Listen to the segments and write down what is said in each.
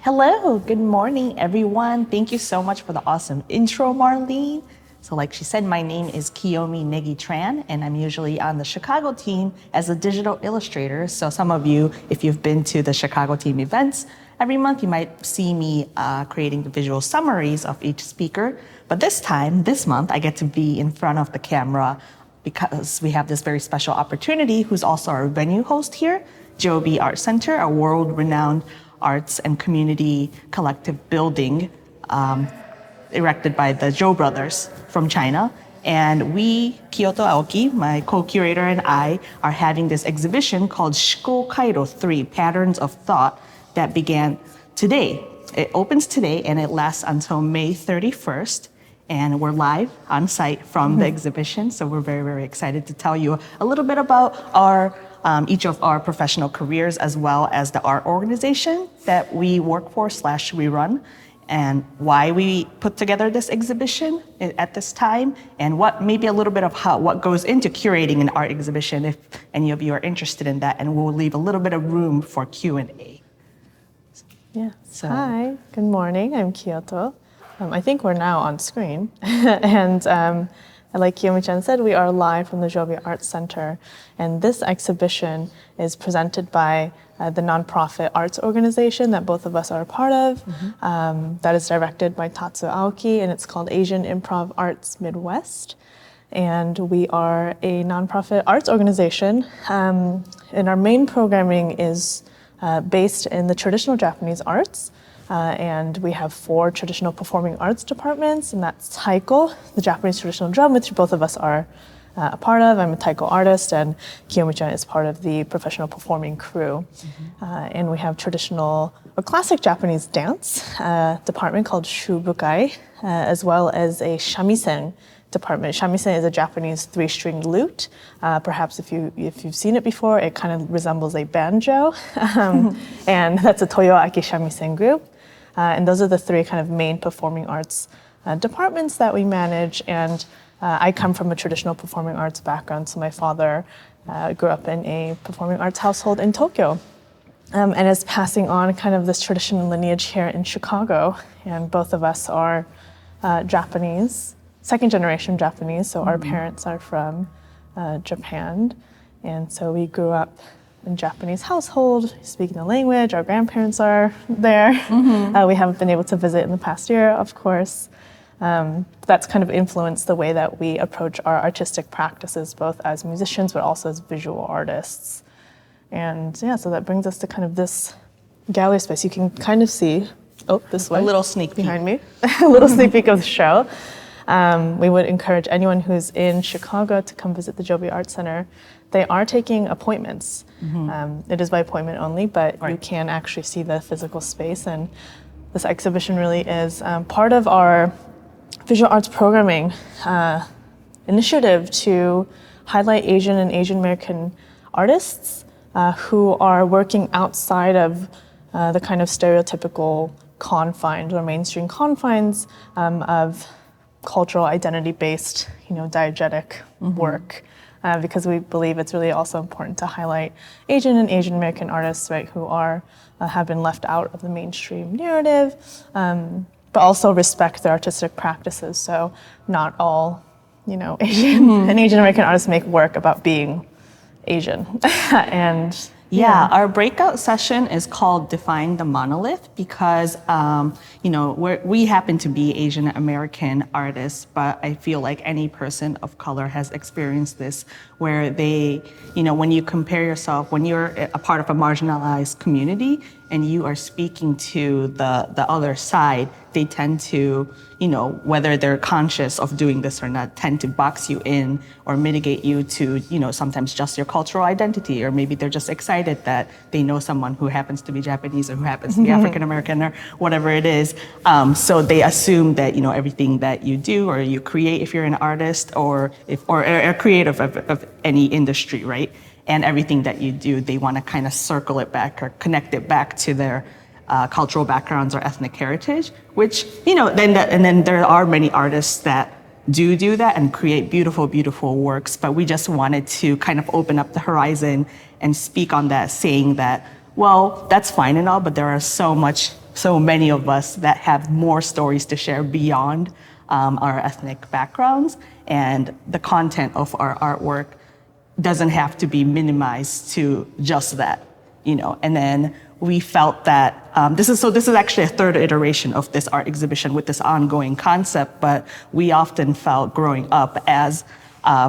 Hello, good morning, everyone. Thank you so much for the awesome intro, Marlene. So like she said, my name is Kiyomi Negi-Tran, and I'm usually on the Chicago team as a digital illustrator. So some of you, if you've been to the Chicago team events, every month you might see me creating the visual summaries of each speaker. But this month, I get to be in front of the camera because we have this very special opportunity, who's also our venue host here, Joby Art Center, a world-renowned arts and community collective building erected by the Zhou brothers from China. And we, Kyoto Aoki, my co-curator, and I are having this exhibition called Shiko Kairo 3, Patterns of Thought, that began today. It opens today and it lasts until May 31st. And we're live on site from the exhibition. So we're very, very excited to tell you a little bit about each of our professional careers, as well as the art organization that we work for / we run, and why we put together this exhibition at this time, and maybe a little bit of what goes into curating an art exhibition, if any of you are interested in that, and we'll leave a little bit of room for Q&A. Yeah. So. Hi, good morning. I'm Kyoto. I think we're now on screen, and like Kiyomi-chan said, we are live from the Joby Art Center, and this exhibition is presented by the nonprofit arts organization that both of us are a part of. That is directed by Tatsuo Aoki, and it's called Asian Improv Arts Midwest. And we are a nonprofit arts organization, and our main programming is based in the traditional Japanese arts. And we have 4 traditional performing arts departments, and that's Taiko, the Japanese traditional drum, which both of us are a part of. I'm a Taiko artist, and Kiyomi-chan is part of the professional performing crew. And we have traditional or classic Japanese dance department called Shubukai, as well as a shamisen department. Shamisen is a Japanese 3-stringed lute. Perhaps if you've seen it before, it kind of resembles a banjo. And that's a Toyoaki shamisen group. And those are the 3 kind of main performing arts departments that we manage. And I come from a traditional performing arts background. So my father grew up in a performing arts household in Tokyo, and is passing on kind of this tradition and lineage here in Chicago. And both of us are Japanese, second generation Japanese. So our parents are from Japan. And so we grew up in Japanese household, speaking the language. Our grandparents are there. We haven't been able to visit in the past year, of course. That's kind of influenced the way that we approach our artistic practices, both as musicians, but also as visual artists. And yeah, so that brings us to kind of this gallery space. You can kind of see, this way. A little sneak peek. Behind me. A little sneak peek of the show. We would encourage anyone who's in Chicago to come visit the Joby Art Center. They are taking appointments. It is by appointment only, but you can actually see the physical space. And this exhibition really is part of our visual arts programming initiative to highlight Asian and Asian American artists who are working outside of the kind of stereotypical confines or mainstream confines of cultural identity-based, diegetic work. Because we believe it's really also important to highlight Asian and Asian American artists, right, who have been left out of the mainstream narrative, but also respect their artistic practices. So not all, Asian and Asian American artists make work about being Asian. And Yeah, our breakout session is called Define the Monolith because, we happen to be Asian American artists, but I feel like any person of color has experienced this where they, when you compare yourself, when you're a part of a marginalized community and you are speaking to the other side, they tend to, whether they're conscious of doing this or not, tend to box you in or mitigate you to, sometimes just your cultural identity, or maybe they're just excited that they know someone who happens to be Japanese or who happens to be African American or whatever it is. So they assume that, everything that you do or you create, if you're an artist or a creative of any industry, right? And everything that you do, they want to kind of circle it back or connect it back to their cultural backgrounds or ethnic heritage, which, then there are many artists that do that and create beautiful, beautiful works. But we just wanted to kind of open up the horizon and speak on that, saying that, well, that's fine and all, but there are so many of us that have more stories to share beyond our ethnic backgrounds. And the content of our artwork doesn't have to be minimized to just that, And then we felt that this is actually a third iteration of this art exhibition with this ongoing concept, but we often felt growing up as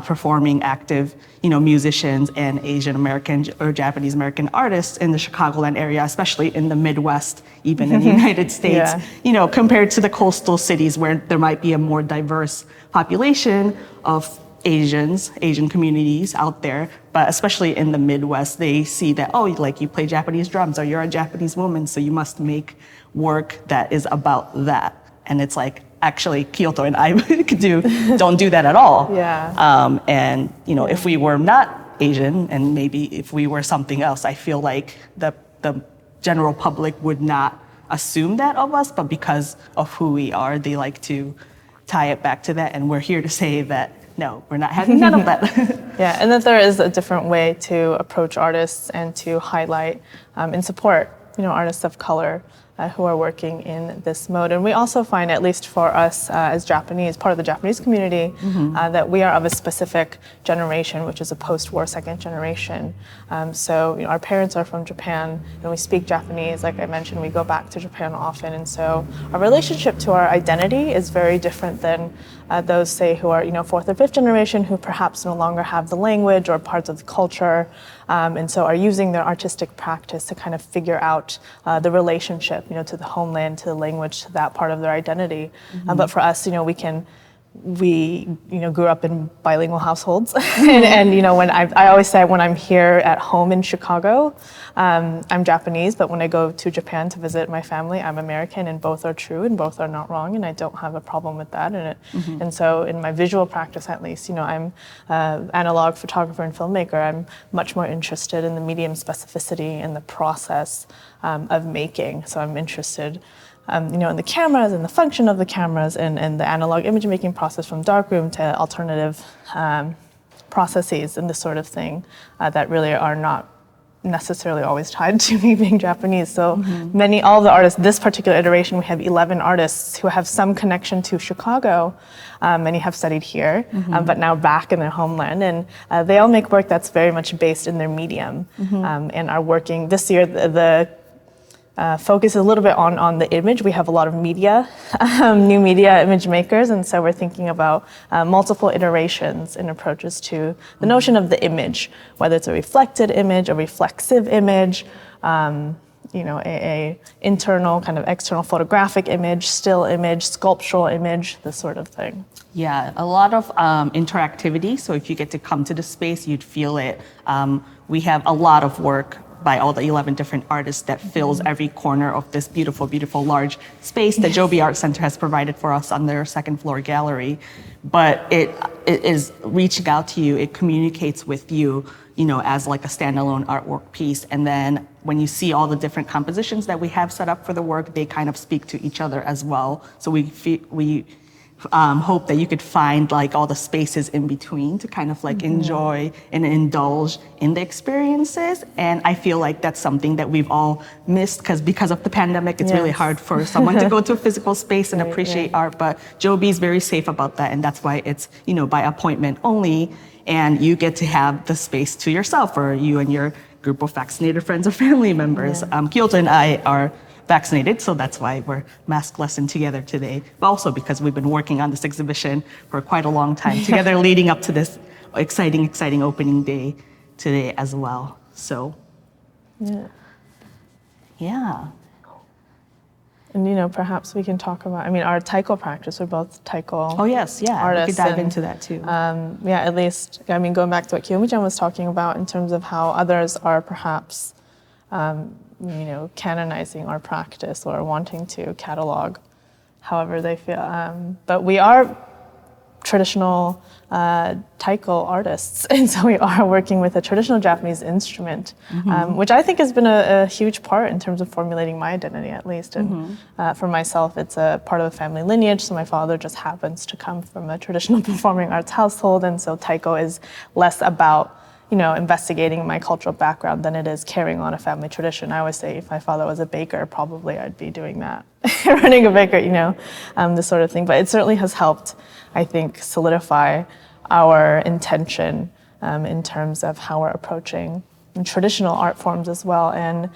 performing active, musicians and Asian American or Japanese American artists in the Chicagoland area, especially in the Midwest, even in the United States, compared to the coastal cities where there might be a more diverse population of Asian communities out there, but especially in the Midwest, they see that, like you play Japanese drums or you're a Japanese woman, so you must make work that is about that. And it's like, actually, Kyoto and I don't do that at all. Yeah. And if we were not Asian and maybe if we were something else, I feel like the general public would not assume that of us, but because of who we are, they like to tie it back to that. And we're here to say that no, we're not having none of that. Yeah, and that there is a different way to approach artists and to highlight and support, artists of color who are working in this mode. And we also find, at least for us as Japanese, part of the Japanese community, that we are of a specific generation, which is a post-war second generation. So our parents are from Japan, and we speak Japanese. Like I mentioned, we go back to Japan often. And so our relationship to our identity is very different than those, say, who are fourth or fifth generation, who perhaps no longer have the language or parts of the culture, and so are using their artistic practice to kind of figure out the relationship, to the homeland, to the language, to that part of their identity. But for us, we grew up in bilingual households, and when I always say when I'm here at home in Chicago, I'm Japanese, but when I go to Japan to visit my family, I'm American, and both are true and both are not wrong, and I don't have a problem with that. And so in my visual practice, at least, I'm analog photographer and filmmaker. I'm much more interested in the medium specificity and the process of making. So I'm interested in the cameras and the function of the cameras and the analog image making process from darkroom to alternative processes and this sort of thing that really are not necessarily always tied to me being Japanese. So all the artists, this particular iteration, we have 11 artists who have some connection to Chicago. Many have studied here, but now back in their homeland. And they all make work that's very much based in their medium and are working. This year, the focus a little bit on the image. We have a lot of media, new media image makers, and so we're thinking about multiple iterations and approaches to the notion of the image, whether it's a reflected image, a reflexive image, a internal kind of external photographic image, still image, sculptural image, this sort of thing. Yeah, a lot of interactivity. So if you get to come to the space, you'd feel it. We have a lot of work by all the 11 different artists that fills every corner of this beautiful, beautiful large space that Joby Art Center has provided for us on their second floor gallery. But it is reaching out to you, it communicates with you, as like a standalone artwork piece. And then when you see all the different compositions that we have set up for the work, they kind of speak to each other as well. So we hope that you could find like all the spaces in between to kind of like enjoy and indulge in the experiences. And I feel like that's something that we've all missed because of the pandemic, it's really hard for someone to go to a physical space and appreciate art. But Joby's very safe about that. And that's why it's, by appointment only. And you get to have the space to yourself, or you and your group of vaccinated friends or family members. Kyoto and I are vaccinated, so that's why we're maskless and together today, but also because we've been working on this exhibition for quite a long time together, leading up to this exciting opening day today as well. So Yeah. And perhaps we can talk about, our Taiko practice. We're both Taiko Oh yes, yeah. artists. We could dive into that too. Yeah, at least, going back to what Kiyomi-chan was talking about in terms of how others are perhaps, canonizing our practice or wanting to catalog however they feel. But we are traditional Taiko artists, and so we are working with a traditional Japanese instrument, which I think has been a huge part in terms of formulating my identity, at least. And for myself, it's a part of the family lineage, so my father just happens to come from a traditional performing arts household, and so Taiko is less about investigating my cultural background than it is carrying on a family tradition. I always say if my father was a baker, probably I'd be doing that, running a baker, this sort of thing. But it certainly has helped, I think, solidify our intention in terms of how we're approaching traditional art forms as well. And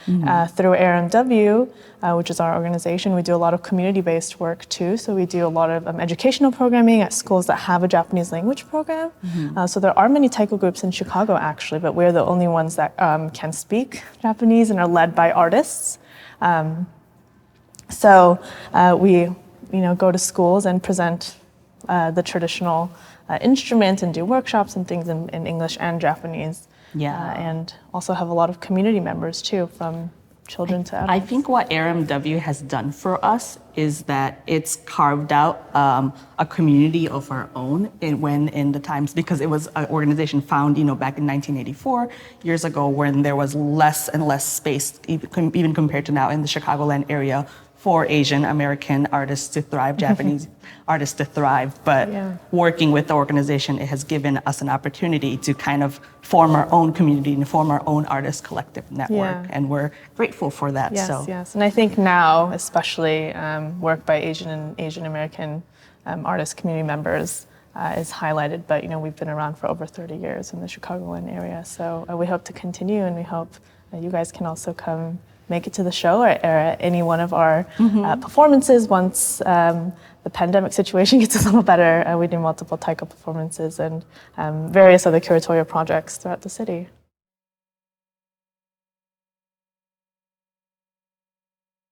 through RMW, which is our organization, we do a lot of community-based work too. So we do a lot of educational programming at schools that have a Japanese language program. So there are many Taiko groups in Chicago actually, but we're the only ones that can speak Japanese and are led by artists. So we go to schools and present the traditional instrument and do workshops and things in English and Japanese. Yeah. And also have a lot of community members too, from children to adults. I think what RMW has done for us is that it's carved out a community of our own in the times, because it was an organization found, back in 1984, years ago, when there was less and less space, even compared to now in the Chicagoland area, for Asian American artists to thrive, Japanese artists to thrive. But working with the organization, it has given us an opportunity to kind of form our own community and form our own artist collective network. And we're grateful for that. Yes. And I think now, especially work by Asian and Asian American artist community members is highlighted. But we've been around for over 30 years in the Chicagoland area. So we hope to continue, and we hope you guys can also come make it to the show or any one of our performances once the pandemic situation gets a little better. We do multiple Taiko performances and various other curatorial projects throughout the city.